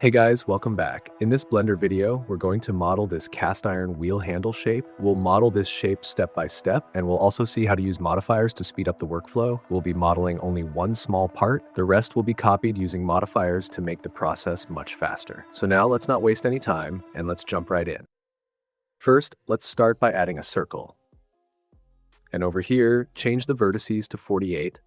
Hey guys, welcome back. In this Blender video, we're going to model this cast iron wheel handle shape. We'll model this shape step by step, and we'll also see how to use modifiers to speed up the workflow. We'll be modeling only one small part. The rest will be copied using modifiers to make the process much faster. So now let's not waste any time, and let's jump right in. First, let's start by adding a circle. And over here, change the vertices to 48.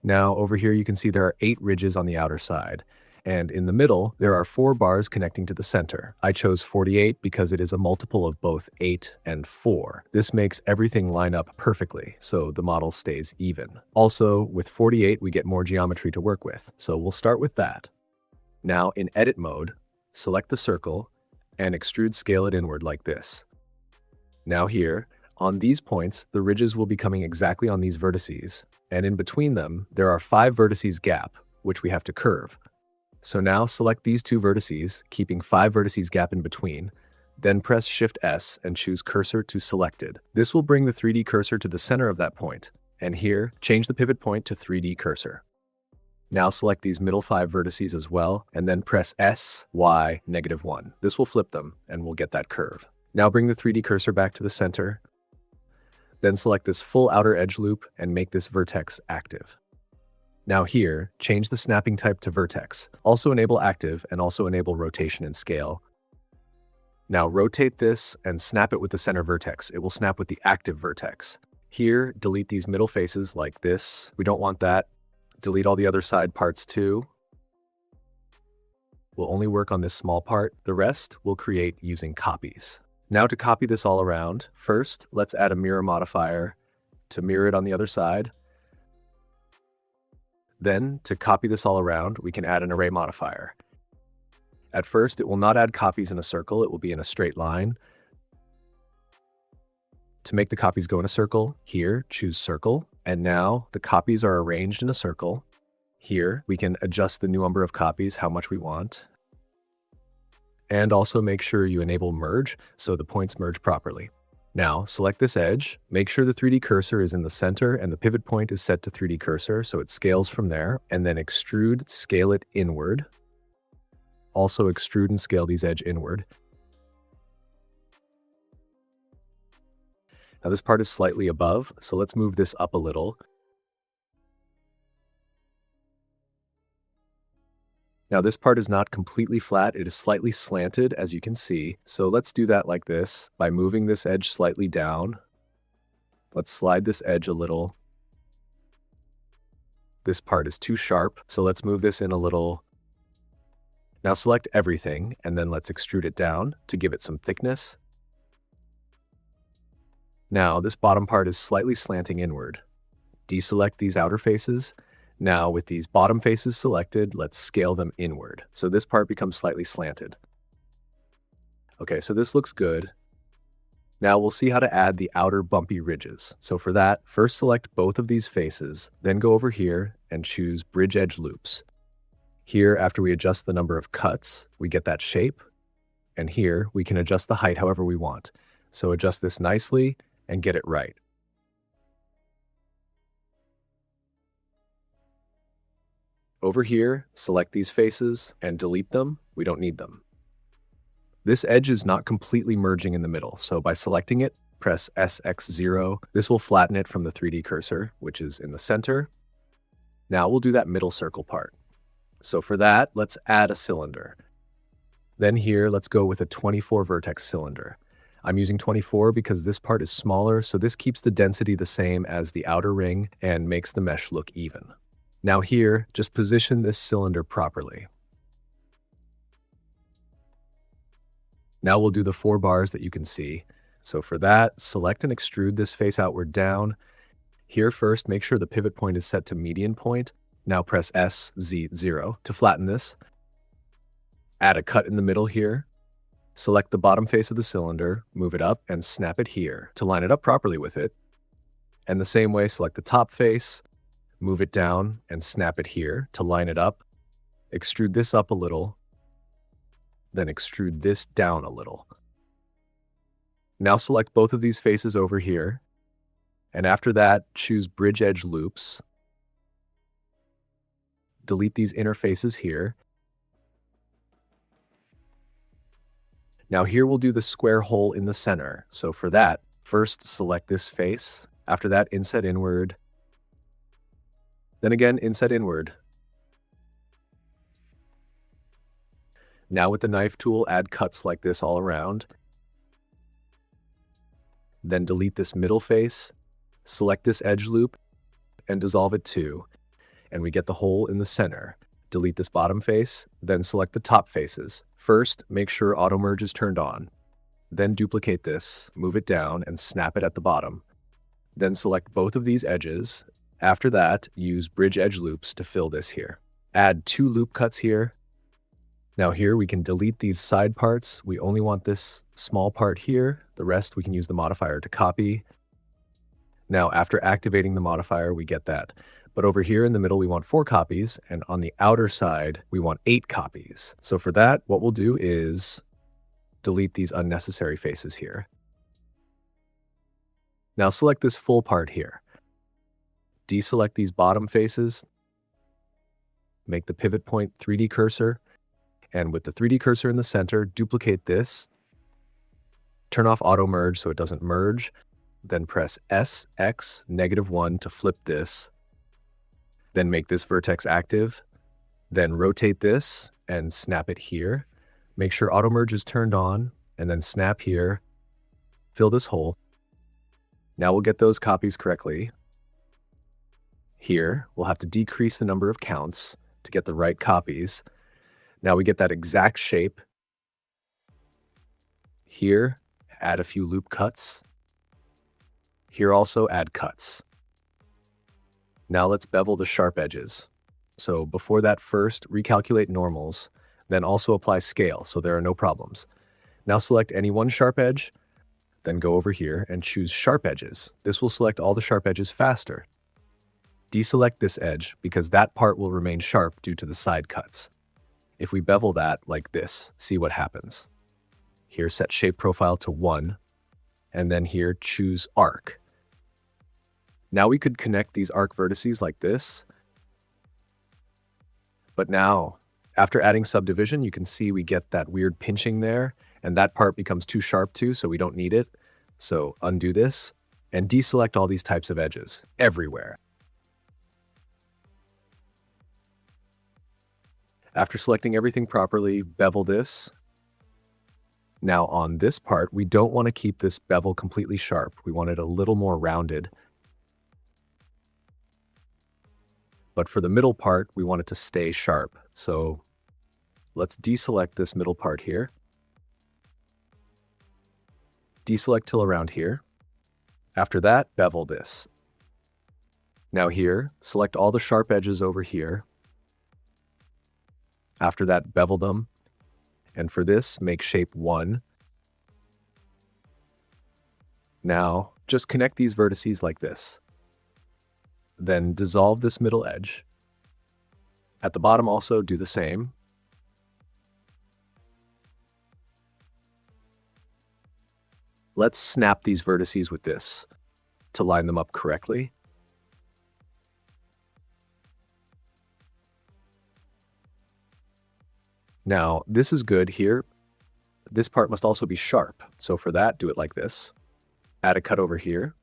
Now over here you can see there are 8 ridges on the outer side, and in the middle there are 4 bars connecting to the center. I chose 48 because it is a multiple of both 8 and 4. This makes everything line up perfectly, so the model stays even. Also, with 48 we get more geometry to work with, so we'll start with that. Now in edit mode, select the circle and extrude scale it inward like this. Now here, on these points, the ridges will be coming exactly on these vertices, and in between them, there are 5 vertices gap, which we have to curve. So now select these 2 vertices, keeping 5 vertices gap in between, then press Shift S and choose Cursor to Selected. This will bring the 3D cursor to the center of that point, and here, change the pivot point to 3D cursor. Now select these middle 5 vertices as well, and then press S, Y, -1. This will flip them, and we'll get that curve. Now bring the 3D cursor back to the center, then select this full outer edge loop and make this vertex active. Now here, change the snapping type to vertex. Also enable active and also enable rotation and scale. Now rotate this and snap it with the center vertex. It will snap with the active vertex. Here, delete these middle faces like this. We don't want that. Delete all the other side parts too. We'll only work on this small part. The rest we'll create using copies. Now to copy this all around, first, let's add a mirror modifier to mirror it on the other side. Then, to copy this all around, we can add an array modifier. At first, it will not add copies in a circle, it will be in a straight line. To make the copies go in a circle, here, choose circle, and now the copies are arranged in a circle. Here, we can adjust the number of copies how much we want. And also make sure you enable merge so the points merge properly. Now select this edge, make sure the 3D cursor is in the center and the pivot point is set to 3D cursor so it scales from there, and then extrude, scale it inward. Also extrude and scale these edge inward. Now this part is slightly above, so let's move this up a little. Now this part is not completely flat, it is slightly slanted as you can see. So let's do that like this by moving this edge slightly down. Let's slide this edge a little. This part is too sharp, so let's move this in a little. Now select everything and then let's extrude it down to give it some thickness. Now this bottom part is slightly slanting inward. Deselect these outer faces. Now with these bottom faces selected, let's scale them inward. So this part becomes slightly slanted. Okay, so this looks good. Now we'll see how to add the outer bumpy ridges. So for that, first select both of these faces, then go over here and choose Bridge Edge Loops. Here, after we adjust the number of cuts, we get that shape. And here, we can adjust the height however we want. So adjust this nicely and get it right. Over here, select these faces and delete them. We don't need them. This edge is not completely merging in the middle, so by selecting it, press SX0. This will flatten it from the 3D cursor, which is in the center. Now we'll do that middle circle part. So for that, let's add a cylinder. Then here, let's go with a 24 vertex cylinder. I'm using 24 because this part is smaller, so this keeps the density the same as the outer ring and makes the mesh look even. Now here, just position this cylinder properly. Now we'll do the 4 bars that you can see. So for that, select and extrude this face outward down. Here first, make sure the pivot point is set to median point. Now press SZ0 to flatten this. Add a cut in the middle here. Select the bottom face of the cylinder, move it up, and snap it here to line it up properly with it. And the same way, select the top face, move it down and snap it here to line it up. Extrude this up a little, then extrude this down a little. Now select both of these faces over here, and after that, choose Bridge Edge Loops. delete these interfaces here, Now here we'll do the square hole in the center. So for that, first select this face. After that, inset inward. Then again, inset inward. Now with the knife tool, add cuts like this all around. Then delete this middle face, select this edge loop, and dissolve it too. And we get the hole in the center. Delete this bottom face, then select the top faces. First, make sure auto merge is turned on. Then duplicate this, move it down, and snap it at the bottom. Then select both of these edges. After that, use bridge edge loops to fill this here. Add 2 loop cuts here. Now here we can delete these side parts. We only want this small part here. The rest we can use the modifier to copy. Now after activating the modifier, we get that. But over here in the middle, we want 4 copies, and on the outer side, we want 8 copies. So for that, what we'll do is delete these unnecessary faces here. Now select this full part here. Deselect these bottom faces. Make the pivot point 3D cursor. And with the 3D cursor in the center, duplicate this. Turn off auto merge so it doesn't merge. Then press SX -1 to flip this. Then make this vertex active. Then rotate this and snap it here. Make sure auto merge is turned on and then snap here. Fill this hole. Now we'll get those copies correctly. Here, we'll have to decrease the number of counts to get the right copies. Now we get that exact shape. Here, add a few loop cuts. Here also add cuts. Now let's bevel the sharp edges. So before that, first recalculate normals, then also apply scale so there are no problems. Now select any one sharp edge, then go over here and choose sharp edges. This will select all the sharp edges faster. Deselect this edge because that part will remain sharp due to the side cuts. If we bevel that like this, see what happens. Here set shape profile to 1, and then here choose arc. Now we could connect these arc vertices like this. But now, after adding subdivision, you can see we get that weird pinching there, and that part becomes too sharp too, so we don't need it. So undo this, and deselect all these types of edges, everywhere. After selecting everything properly, bevel this. Now on this part, we don't want to keep this bevel completely sharp. We want it a little more rounded. But for the middle part, we want it to stay sharp. So let's deselect this middle part here. Deselect till around here. After that, bevel this. Now here, select all the sharp edges over here. After that, bevel them. And for this, make shape 1. Now, just connect these vertices like this. Then dissolve this middle edge. At the bottom also do the same. Let's snap these vertices with this to line them up correctly. Now, this is good here. This part must also be sharp. So for that, do it like this. Add a cut over here.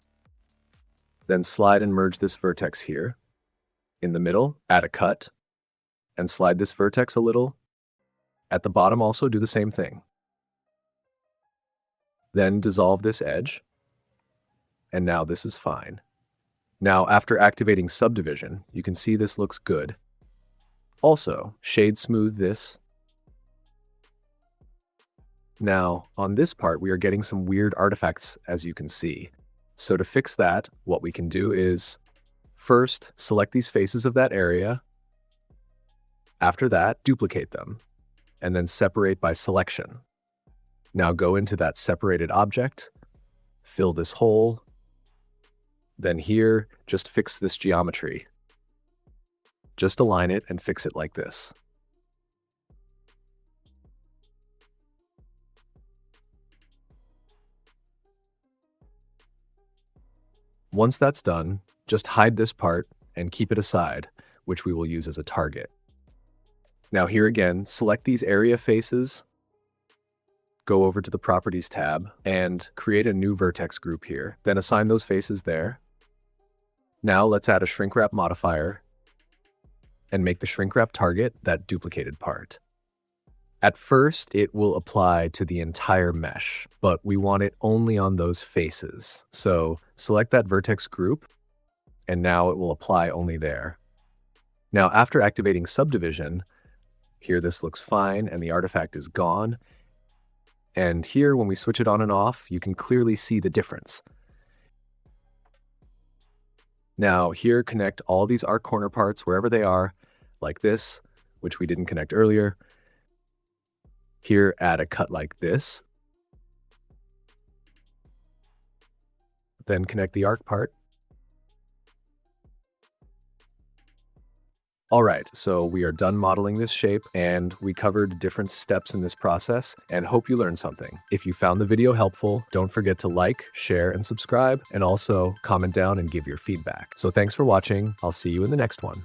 Then slide and merge this vertex here. In the middle, add a cut. And slide this vertex a little. At the bottom also do the same thing. Then dissolve this edge. And now this is fine. Now, after activating subdivision, you can see this looks good. Also, shade smooth this. Now, on this part, we are getting some weird artifacts, as you can see. So to fix that, what we can do is, first, select these faces of that area. After that, duplicate them, and then separate by selection. Now go into that separated object, fill this hole, then here, just fix this geometry. Just align it and fix it like this. Once that's done, just hide this part and keep it aside, which we will use as a target. Now here again, select these area faces, go over to the Properties tab and create a new vertex group here. Then assign those faces there. Now let's add a Shrinkwrap modifier and make the Shrinkwrap target that duplicated part. At first, it will apply to the entire mesh, but we want it only on those faces. So select that vertex group, and now it will apply only there. Now, after activating subdivision, here this looks fine and the artifact is gone. And here, when we switch it on and off, you can clearly see the difference. Now here, connect all these arc corner parts wherever they are, like this, which we didn't connect earlier. Here, add a cut like this. Then connect the arc part. All right, so we are done modeling this shape, and we covered different steps in this process, and hope you learned something. If you found the video helpful, don't forget to like, share, and subscribe, and also comment down and give your feedback. So thanks for watching. I'll see you in the next one.